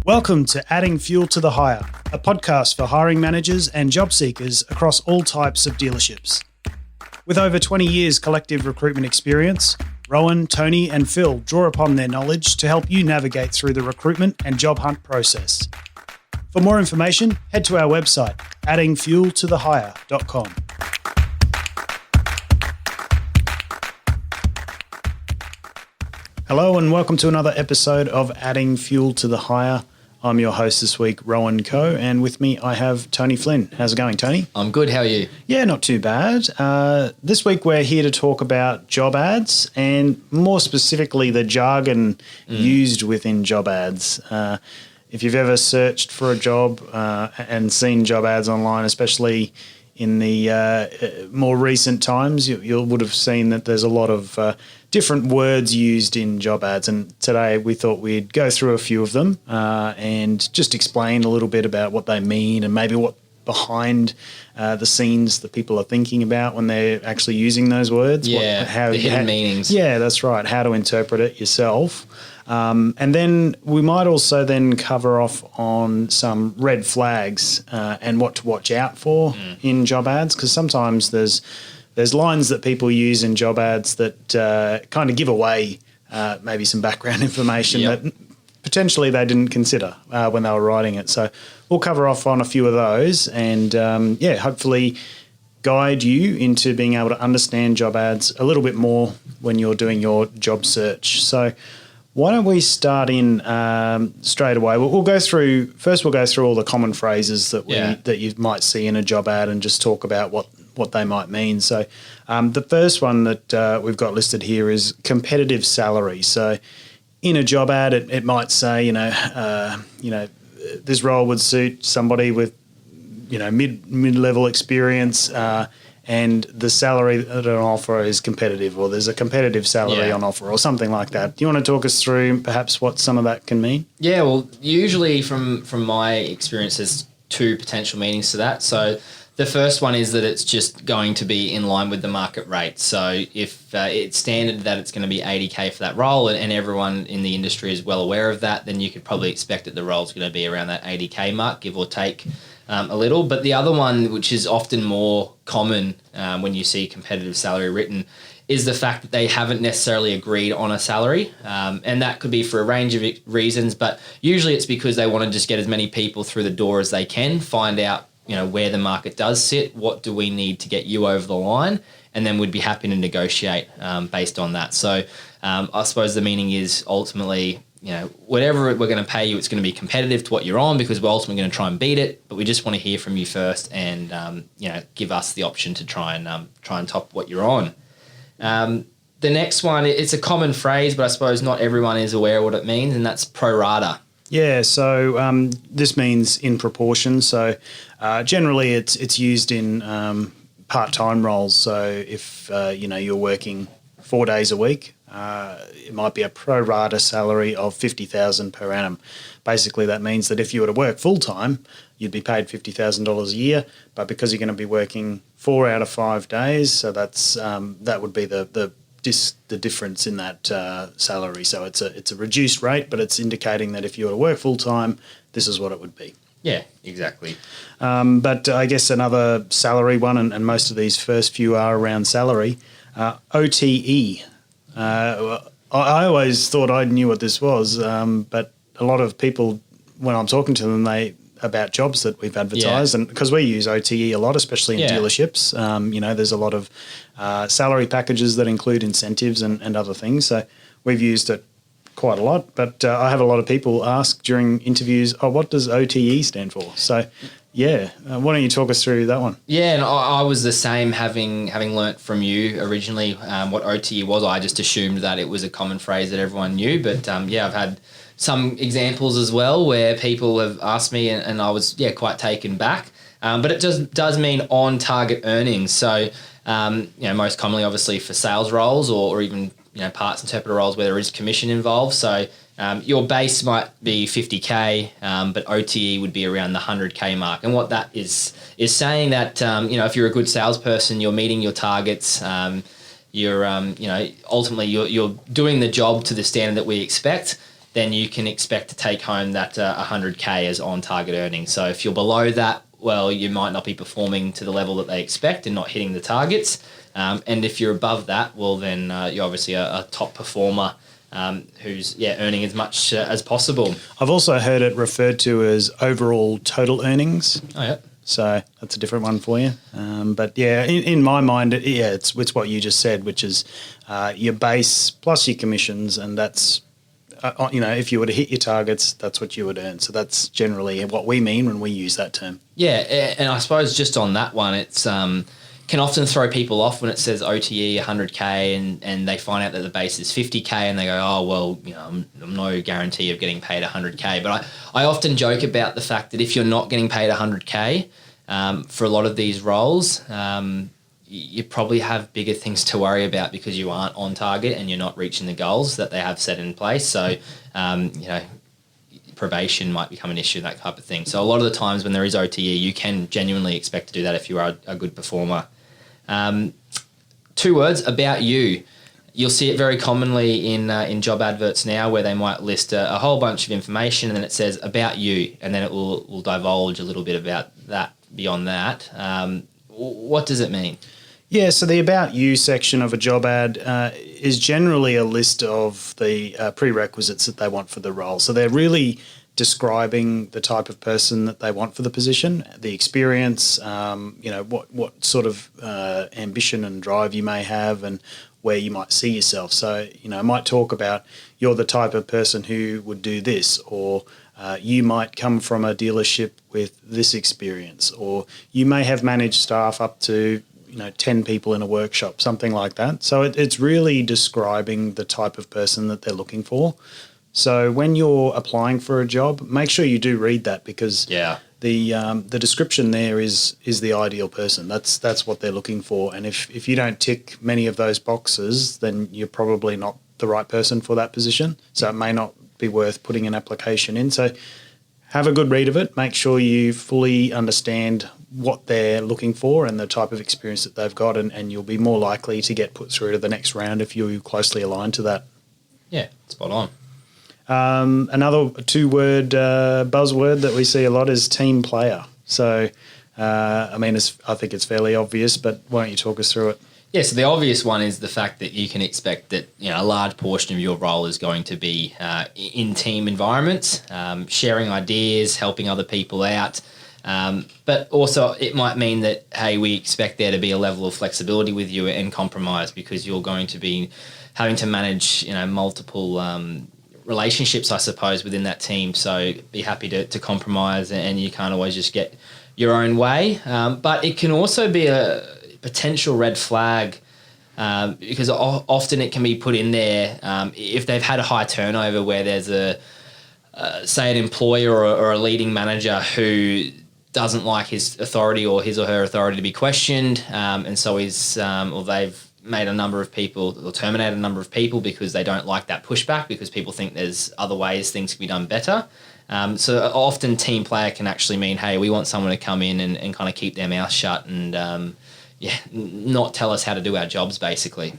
Welcome to Adding Fuel to the Hire, a podcast for hiring managers and job seekers across all types of dealerships. With over 20 years collective recruitment experience, Rowan, Tony and Phil draw upon their knowledge to help you navigate through the recruitment and job hunt process. For more information, head to our website, addingfueltothehire.com. Hello and welcome to another episode of Adding Fuel to the Hire. I'm your host this week, Rowan Co, and with me I have Tony Flynn. How's it going, Tony? I'm good. How are you? Yeah, not too bad. This week we're here to talk about job ads and more specifically the jargon used within job ads. If you've ever searched for a job and seen job ads online, especially in the more recent times, you would have seen that there's a lot of different words used in job ads. And today we thought we'd go through a few of them and just explain a little bit about what they mean and maybe what behind the scenes that people are thinking about when they're actually using those words. Yeah, the hidden meanings. Yeah, that's right. How to interpret it yourself. And then we might also then cover off on some red flags and what to watch out for in job ads, because sometimes there's lines that people use in job ads that kind of give away maybe some background information that potentially they didn't consider when they were writing it. So we'll cover off on a few of those and, hopefully guide you into being able to understand job ads a little bit more when you're doing your job search. So why don't we start in straight away? We'll go through all the common phrases that you might see in a job ad and just talk about what they might mean. So the first one that we've got listed here is competitive salary. So in a job ad, it might say, this role would suit somebody with, mid-level experience, and the salary that on offer is competitive, or there's a competitive salary on offer, or something like that. Do you want to talk us through perhaps what some of that can mean? Yeah, well, usually from my experience, there's two potential meanings to that. So the first one is that it's just going to be in line with the market rate. So if it's standard that it's going to be $80K for that role and everyone in the industry is well aware of that, then you could probably expect that the role's going to be around that $80K mark, give or take a little. But the other one, which is often more common when you see competitive salary written, is the fact that they haven't necessarily agreed on a salary. And that could be for a range of reasons, but usually it's because they want to just get as many people through the door as they can, find out where the market does sit, what do we need to get you over the line, and then we'd be happy to negotiate based on that. So I suppose the meaning is ultimately, whatever we're going to pay you, it's going to be competitive to what you're on, because we're ultimately going to try and beat it, but we just want to hear from you first and, give us the option to try and top what you're on. The next one, it's a common phrase, but I suppose not everyone is aware of what it means, and that's pro rata. Yeah, so this means in proportion. So generally it's used in part-time roles. So if, you're working 4 days a week, it might be a pro rata salary of $50,000 per annum. Basically, that means that if you were to work full-time, you'd be paid $50,000 a year, but because you're going to be working 4 out of 5 days, so that's that would be the difference in that salary. So it's a reduced rate, but it's indicating that if you were to work full time, this is what it would be. Yeah, exactly. But I guess another salary one, and most of these first few are around salary. OTE. I always thought I knew what this was, but a lot of people, when I'm talking to them, about jobs that we've advertised, and because we use OTE a lot, especially in dealerships, there's a lot of salary packages that include incentives and other things. So we've used it quite a lot, but I have a lot of people ask during interviews, what does OTE stand for? So why don't you talk us through that one? Yeah, and I was the same, having learnt from you originally what OTE was. I just assumed that it was a common phrase that everyone knew, but I've had some examples as well where people have asked me and I was quite taken back. But it does mean on target earnings. So most commonly obviously for sales roles or even parts interpreter roles where there is commission involved. So your base might be 50K, but OTE would be around the 100K mark. And what that is saying that if you're a good salesperson, you're meeting your targets. You're ultimately you're doing the job to the standard that we expect. then you can expect to take home that 100K as on-target earnings. So if you're below that, well, you might not be performing to the level that they expect and not hitting the targets. And if you're above that, well, then you're obviously a top performer who's earning as much as possible. I've also heard it referred to as overall total earnings. Oh, yeah. So that's a different one for you. But yeah, in my mind, it's what you just said, which is your base plus your commissions, and that's, if you were to hit your targets, that's what you would earn. So that's generally what we mean when we use that term. Yeah, and I suppose just on that one, it's can often throw people off when it says OTE 100K and they find out that the base is 50K and they go, oh, well, I'm no guarantee of getting paid 100K. But I often joke about the fact that if you're not getting paid 100K for a lot of these roles, you probably have bigger things to worry about because you aren't on target and you're not reaching the goals that they have set in place. So, probation might become an issue, that type of thing. So a lot of the times when there is OTE, you can genuinely expect to do that if you are a good performer. 2 words, about you. You'll see it very commonly in job adverts now where they might list a whole bunch of information and then it says about you, and then it will divulge a little bit about that beyond that. What does it mean? Yeah, so the About You section of a job ad is generally a list of the prerequisites that they want for the role. So they're really describing the type of person that they want for the position, the experience, what sort of ambition and drive you may have and where you might see yourself. So, I might talk about you're the type of person who would do this, or you might come from a dealership with this experience, or you may have managed staff up to 10 people in a workshop, something like that. So it's really describing the type of person that they're looking for. So when you're applying for a job, make sure you do read that, because the description there is the ideal person. That's what they're looking for. And if you don't tick many of those boxes, then you're probably not the right person for that position. So it may not be worth putting an application in. So have a good read of it. Make sure you fully understand what they're looking for and the type of experience that they've got, and you'll be more likely to get put through to the next round if you're closely aligned to that. Yeah, spot on. Another 2-word buzzword that we see a lot is team player. So, I think it's fairly obvious, but why don't you talk us through it? Yeah, so the obvious one is the fact that you can expect that a large portion of your role is going to be in team environments, sharing ideas, helping other people out. But also it might mean that, hey, we expect there to be a level of flexibility with you and compromise, because you're going to be having to manage multiple relationships, I suppose, within that team. So be happy to compromise, and you can't always just get your own way. But it can also be a potential red flag, because often it can be put in there if they've had a high turnover where there's say an employer or a leading manager who doesn't like his authority or his or her authority to be questioned, and so they've made a number of people or terminated a number of people because they don't like that pushback, because people think there's other ways things can be done better. So often team player can actually mean, hey, we want someone to come in and kind of keep their mouth shut and not tell us how to do our jobs, basically.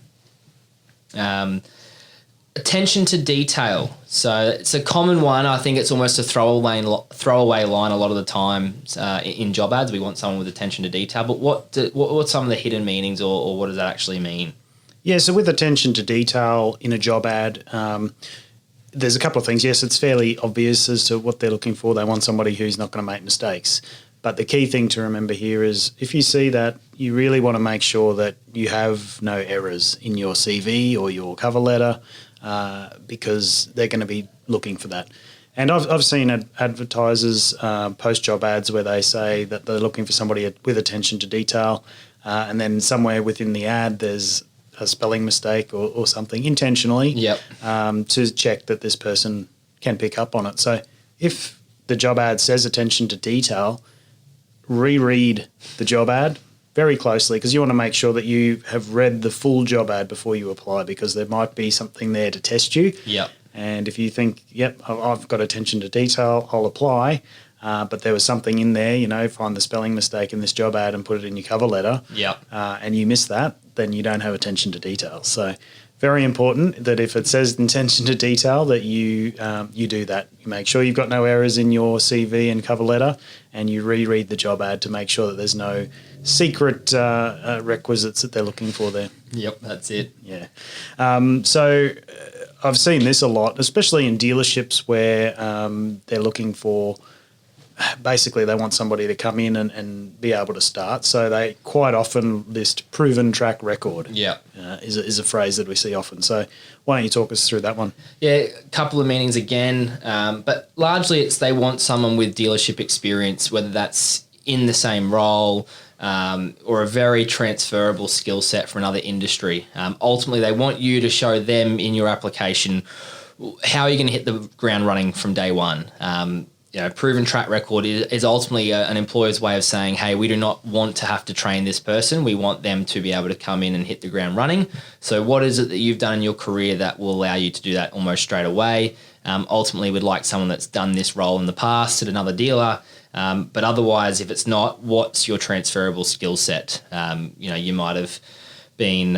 Attention to detail. So it's a common one. I think it's almost a throwaway line a lot of the time in job ads. We want someone with attention to detail. But what's some of the hidden meanings, or what does that actually mean? Yeah, so with attention to detail in a job ad, there's a couple of things. Yes, it's fairly obvious as to what they're looking for. They want somebody who's not going to make mistakes. But the key thing to remember here is if you see that, you really want to make sure that you have no errors in your CV or your cover letter, because they're going to be looking for that. And I've seen advertisers post job ads where they say that they're looking for somebody with attention to detail, and then somewhere within the ad there's a spelling mistake or something intentionally to check that this person can pick up on it. So if the job ad says attention to detail, reread the job ad very closely, because you want to make sure that you have read the full job ad before you apply, because there might be something there to test you. Yep. And if you think, I've got attention to detail, I'll apply, but there was something in there, find the spelling mistake in this job ad and put it in your cover letter, and you miss that, then you don't have attention to detail. So very important that if it says attention to detail, that you do that. You make sure you've got no errors in your CV and cover letter, and you reread the job ad to make sure that there's no secret requisites that they're looking for there. Yep, that's it. Yeah. So I've seen this a lot, especially in dealerships where they're looking for, basically they want somebody to come in and be able to start. So they quite often list proven track record. Yeah. Is a phrase that we see often. So why don't you talk us through that one? Yeah, a couple of meanings again, but largely it's they want someone with dealership experience, whether that's in the same role or a very transferable skill set for another industry. Ultimately, they want you to show them in your application how you're going to hit the ground running from day one. Proven track record is ultimately an employer's way of saying, hey, we do not want to have to train this person. We want them to be able to come in and hit the ground running. So what is it that you've done in your career that will allow you to do that almost straight away? Ultimately, we'd like someone that's done this role in the past at another dealer. But otherwise, if it's not, what's your transferable skill set? You might have been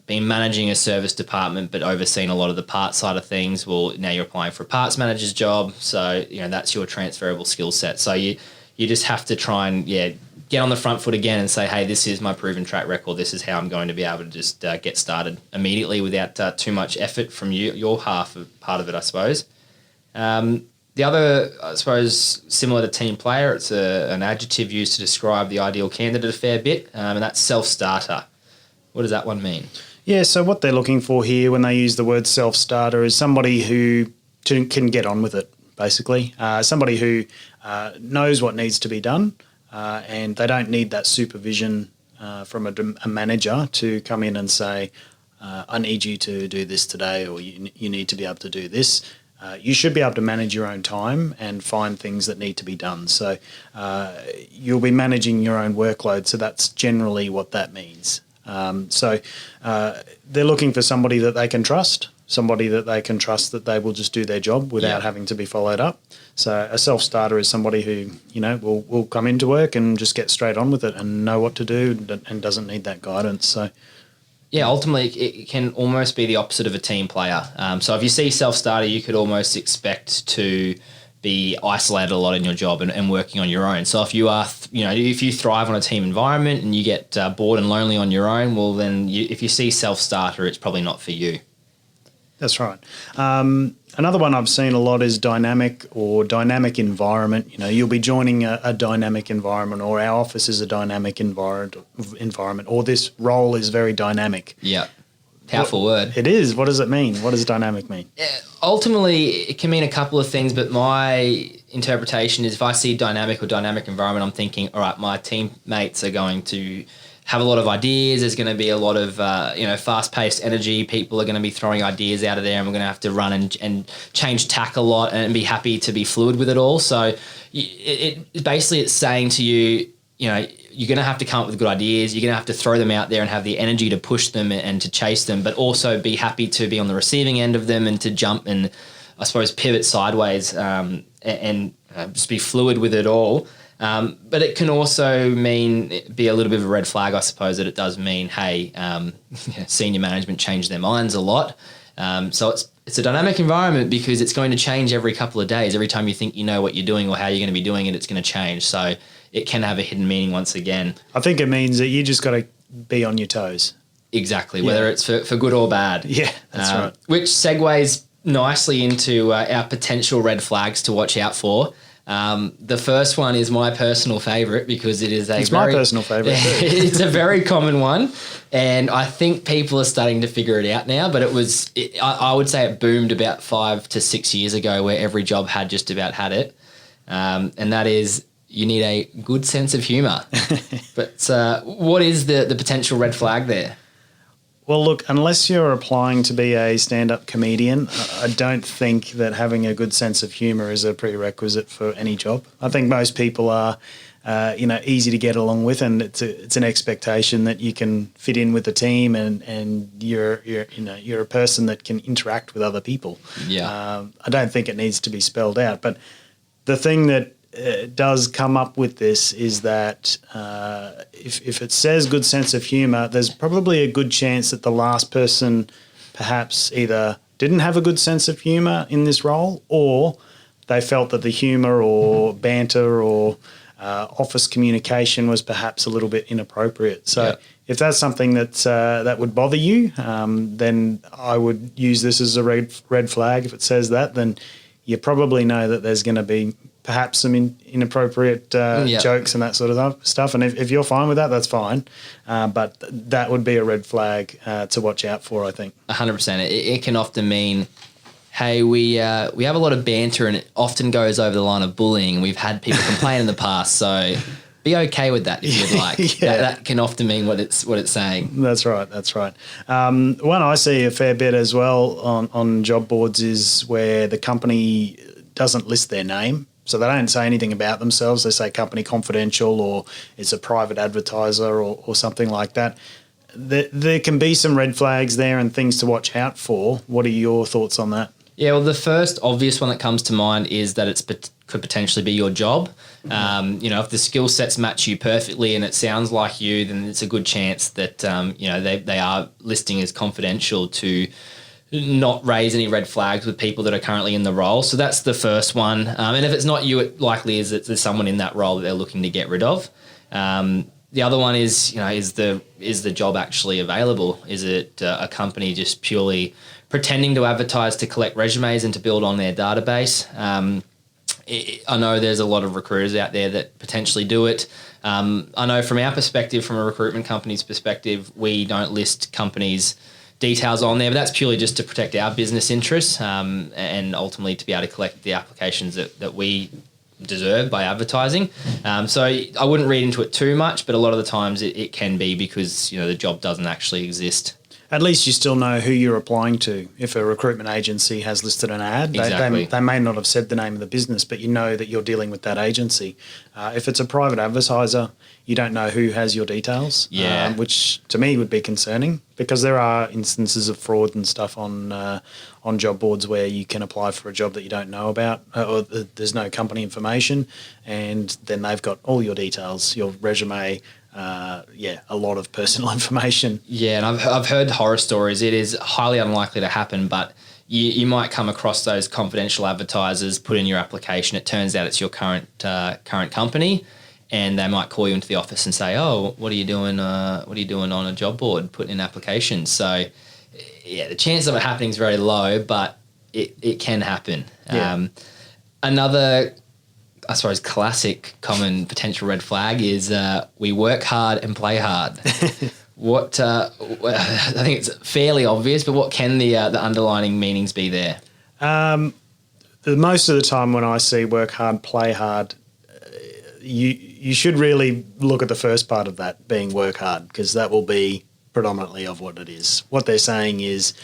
managing a service department but overseen a lot of the parts side of things. Well, now you're applying for a parts manager's job, so that's your transferable skill set. So you just have to try and get on the front foot again and say, hey, this is my proven track record. This is how I'm going to be able to just get started immediately without too much effort from your part of it, I suppose. The other, I suppose, similar to team player, it's an adjective used to describe the ideal candidate a fair bit, and that's self-starter. What does that one mean? Yeah, so what they're looking for here when they use the word self-starter is somebody who can get on with it, basically. Somebody who knows what needs to be done, and they don't need that supervision from a manager to come in and say, I need you to do this today, or you need to be able to do this. You should be able to manage your own time and find things that need to be done. So you'll be managing your own workload, so that's generally what that means. So they're looking for somebody that they can trust, that they will just do their job without having to be followed up. So a self-starter is somebody who, will come into work and just get straight on with it and know what to do and doesn't need that guidance. So yeah, ultimately it can almost be the opposite of a team player. So if you see self-starter, you could almost expect to be isolated a lot in your job and working on your own. So if you are, if you thrive on a team environment and you get bored and lonely on your own, well then if you see self-starter, it's probably not for you. That's right. Another one I've seen a lot is dynamic environment. You'll be joining a dynamic environment, or our office is a dynamic environment, or this role is very dynamic. Yeah. Powerful word. It is. What does it mean? What does dynamic mean? Ultimately, it can mean a couple of things, but my interpretation is if I see dynamic or dynamic environment, I'm thinking, all right, my teammates are going to have a lot of ideas. There's going to be a lot of, fast-paced energy. People are going to be throwing ideas out of there, and we're going to have to run and change tack a lot and be happy to be fluid with it all. So it's saying to you, you're going to have to come up with good ideas. You're going to have to throw them out there and have the energy to push them and to chase them, but also be happy to be on the receiving end of them and to jump and, I suppose, pivot sideways and just be fluid with it all. But it can also be a little bit of a red flag, I suppose, that it does mean, hey, senior management change their minds a lot. So it's a dynamic environment because it's going to change every couple of days. Every time you think you know what you're doing or how you're going to be doing it, it's going to change. So it can have a hidden meaning once again. I think it means that you just got to be on your toes. Exactly, whether it's for good or bad. Yeah, that's right. Which segues nicely into our potential red flags to watch out for. The first one is my personal favourite because it's my personal favourite too. It's a very common one, and I think people are starting to figure it out now, but I would say it boomed about 5 to 6 years ago where every job had just about had it, and that is you need a good sense of humour. But what is the potential red flag there? Well, look, unless you're applying to be a stand-up comedian, I don't think that having a good sense of humour is a prerequisite for any job. I think most people are, easy to get along with, and it's an expectation that you can fit in with the team, and you're a person that can interact with other people. Yeah. I don't think it needs to be spelled out, but the thing that does come up with this is that if it says good sense of humour, there's probably a good chance that the last person perhaps either didn't have a good sense of humour in this role, or they felt that the humour or banter or office communication was perhaps a little bit inappropriate. So if that's something that would bother you, then I would use this as a red flag. If it says that, then you probably know that there's going to be perhaps some inappropriate jokes and that sort of stuff. And if you're fine with that, that's fine. But that would be a red flag to watch out for, I think. 100%. It can often mean, hey, we have a lot of banter and it often goes over the line of bullying. We've had people complain in the past, so be okay with that if you'd like. That can often mean what it's saying. That's right. One I see a fair bit as well on job boards is where the company doesn't list their name. So they don't say anything about themselves. They say company confidential, or it's a private advertiser or something like that. There can be some red flags there and things to watch out for. What are your thoughts on that? Yeah, well, the first obvious one that comes to mind is that could potentially be your job. If the skill sets match you perfectly and it sounds like you, then it's a good chance that they are listing as confidential to not raise any red flags with people that are currently in the role. So that's the first one. And if it's not you, it likely is that there's someone in that role that they're looking to get rid of. The other one is, is the job actually available? Is it a company just purely pretending to advertise to collect resumes and to build on their database? I know there's a lot of recruiters out there that potentially do it. I know from our perspective, from a recruitment company's perspective, we don't list companies' details on there, but that's purely just to protect our business interests and ultimately to be able to collect the applications that we deserve by advertising. So I wouldn't read into it too much, but a lot of the times it can be because the job doesn't actually exist. At least you still know who you're applying to. If a recruitment agency has listed an ad, exactly. they may not have said the name of the business, but you know that you're dealing with that agency. If it's a private advertiser, you don't know who has your details, which to me would be concerning, because there are instances of fraud and stuff on job boards where you can apply for a job that you don't know about, or there's no company information, and then they've got all your details, your resume, a lot of personal information. Yeah, and I've heard horror stories. It is highly unlikely to happen, but you might come across those confidential advertisers, put in your application. It turns out it's your current company, and they might call you into the office and say, "Oh, what are you doing? What are you doing on a job board? Putting in applications." So, yeah, the chance of it happening is very low, but it can happen. Yeah. Another, I suppose, classic common potential red flag is we work hard and play hard. I think it's fairly obvious, but what can the underlining meanings be there? Most of the time when I see work hard, play hard, you should really look at the first part of that being work hard, because that will be predominantly of what it is. What they're saying is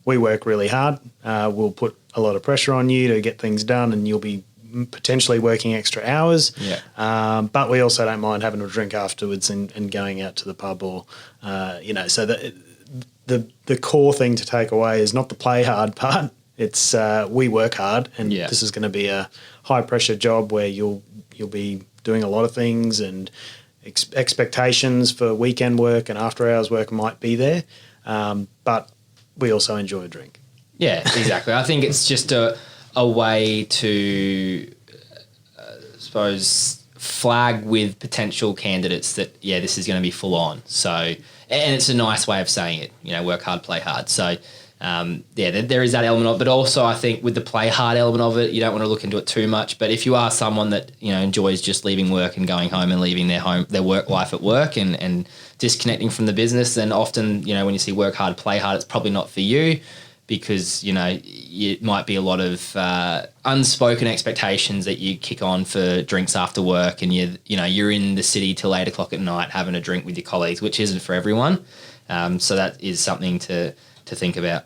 we work really hard, we'll put a lot of pressure on you to get things done, and you'll be potentially working extra hours, but we also don't mind having a drink afterwards and going out to the pub, or so the core thing to take away is not the play hard part. It's we work hard, and this is going to be a high pressure job where you'll be doing a lot of things, and expectations for weekend work and after hours work might be there, but we also enjoy a drink. Yeah, exactly. I think it's just a way to, suppose, flag with potential candidates that, this is going to be full on. So, and it's a nice way of saying it, work hard, play hard. So, there is that element of it. But also, I think with the play hard element of it, you don't want to look into it too much. But if you are someone that, enjoys just leaving work and going home and leaving their work life at work and disconnecting from the business, then often, when you see work hard, play hard, it's probably not for you. Because, it might be a lot of unspoken expectations that you kick on for drinks after work, and you're in the city till 8 o'clock at night having a drink with your colleagues, which isn't for everyone. So that is something to think about.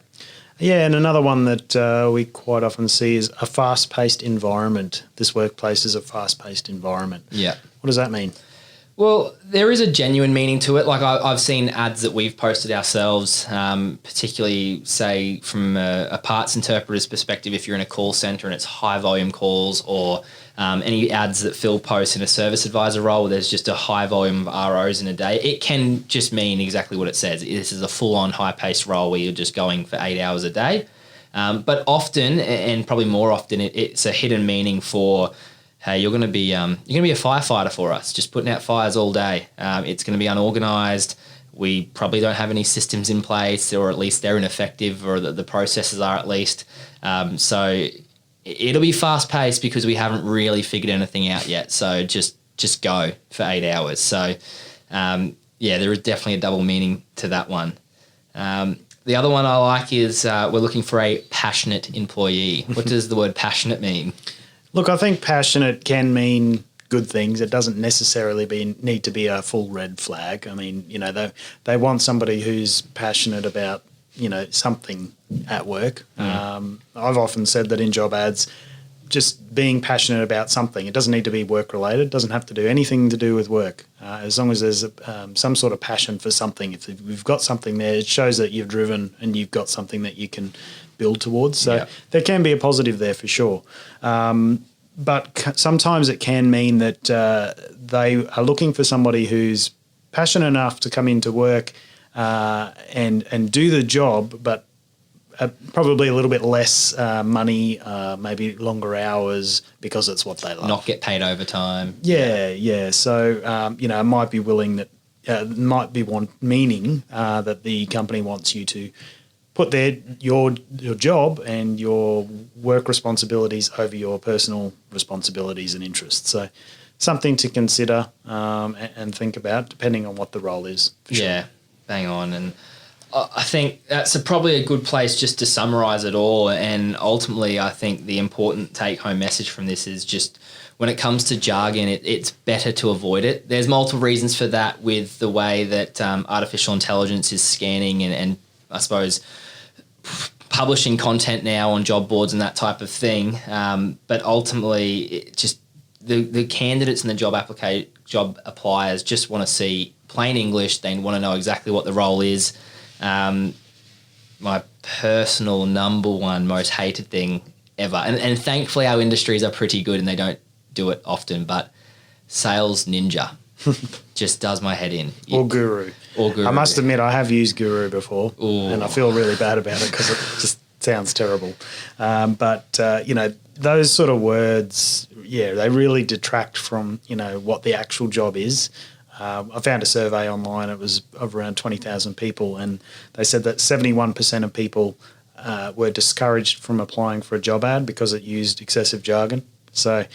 Yeah, and another one that we quite often see is a fast-paced environment. This workplace is a fast-paced environment. Yeah. What does that mean? Well, there is a genuine meaning to it. Like I've seen ads that we've posted ourselves, particularly say from a parts interpreter's perspective, if you're in a call center and it's high volume calls, or any ads that Phil posts in a service advisor role where there's just a high volume of ROs in a day, it can just mean exactly what it says. This is a full-on high-paced role where you're just going for 8 hours a day. But often, and probably more often, it's a hidden meaning for, hey, you're going to be a firefighter for us, just putting out fires all day. It's going to be unorganized. We probably don't have any systems in place, or at least they're ineffective, or the processes are at least. So it'll be fast paced because we haven't really figured anything out yet. So just go for 8 hours. So there is definitely a double meaning to that one. The other one I like is we're looking for a passionate employee. What does the word passionate mean? Look, I think passionate can mean good things. It doesn't necessarily need to be a full red flag. I mean, they want somebody who's passionate about, something at work. I've often said that in job ads, just being passionate about something. It doesn't need to be work related. It doesn't have to do anything to do with work. As long as there's some sort of passion for something. If you've got something there, it shows that you've driven and you've got something that you can build towards. So there can be a positive there for sure. But sometimes it can mean that they are looking for somebody who's passionate enough to come into work and do the job, but probably a little bit less money, maybe longer hours because it's what they love. Not get paid overtime. Yeah. So, it might be meaning that the company wants you to put your job and your work responsibilities over your personal responsibilities and interests. So something to consider and think about depending on what the role is. Yeah, bang on. And I think that's probably a good place just to summarise it all. And ultimately, I think the important take-home message from this is just when it comes to jargon, it's better to avoid it. There's multiple reasons for that with the way that artificial intelligence is scanning and I suppose publishing content now on job boards and that type of thing. But ultimately, it just the candidates and the job appliers just want to see plain English. They want to know exactly what the role is. My personal number one most hated thing ever, and thankfully our industries are pretty good and they don't do it often, but sales ninja just does my head in. Or guru. I must admit I have used guru before. Ooh. And I feel really bad about it because it just sounds terrible. But those sort of words, they really detract from, what the actual job is. I found a survey online. It was of around 20,000 people, and they said that 71% of people were discouraged from applying for a job ad because it used excessive jargon. So,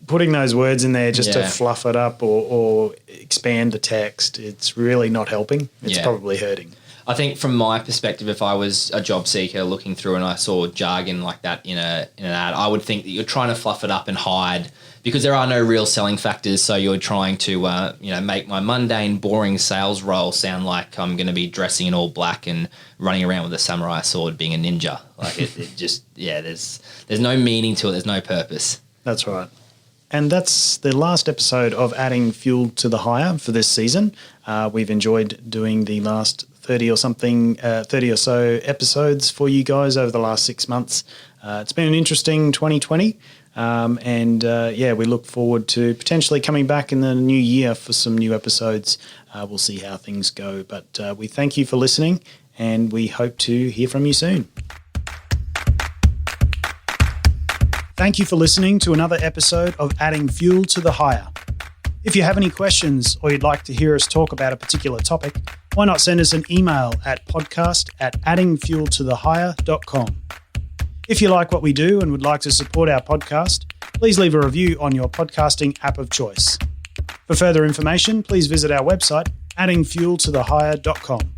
putting those words in there just to fluff it up or expand the text, it's really not helping. It's probably hurting. I think from my perspective, if I was a job seeker looking through and I saw jargon like that in an ad, I would think that you're trying to fluff it up and hide because there are no real selling factors. So you're trying to, make my mundane, boring sales role sound like I'm going to be dressing in all black and running around with a samurai sword, being a ninja. Like it just, there's no meaning to it. There's no purpose. That's right. And that's the last episode of Adding Fuel to the Hire for this season. We've enjoyed doing the last 30 or so episodes for you guys over the last 6 months. It's been an interesting 2020. We look forward to potentially coming back in the new year for some new episodes. We'll see how things go. But we thank you for listening and we hope to hear from you soon. Thank you for listening to another episode of Adding Fuel to the Hire. If you have any questions or you'd like to hear us talk about a particular topic, why not send us an email at podcast@addingfueltothehire.com. If you like what we do and would like to support our podcast, please leave a review on your podcasting app of choice. For further information, please visit our website, addingfueltothehire.com.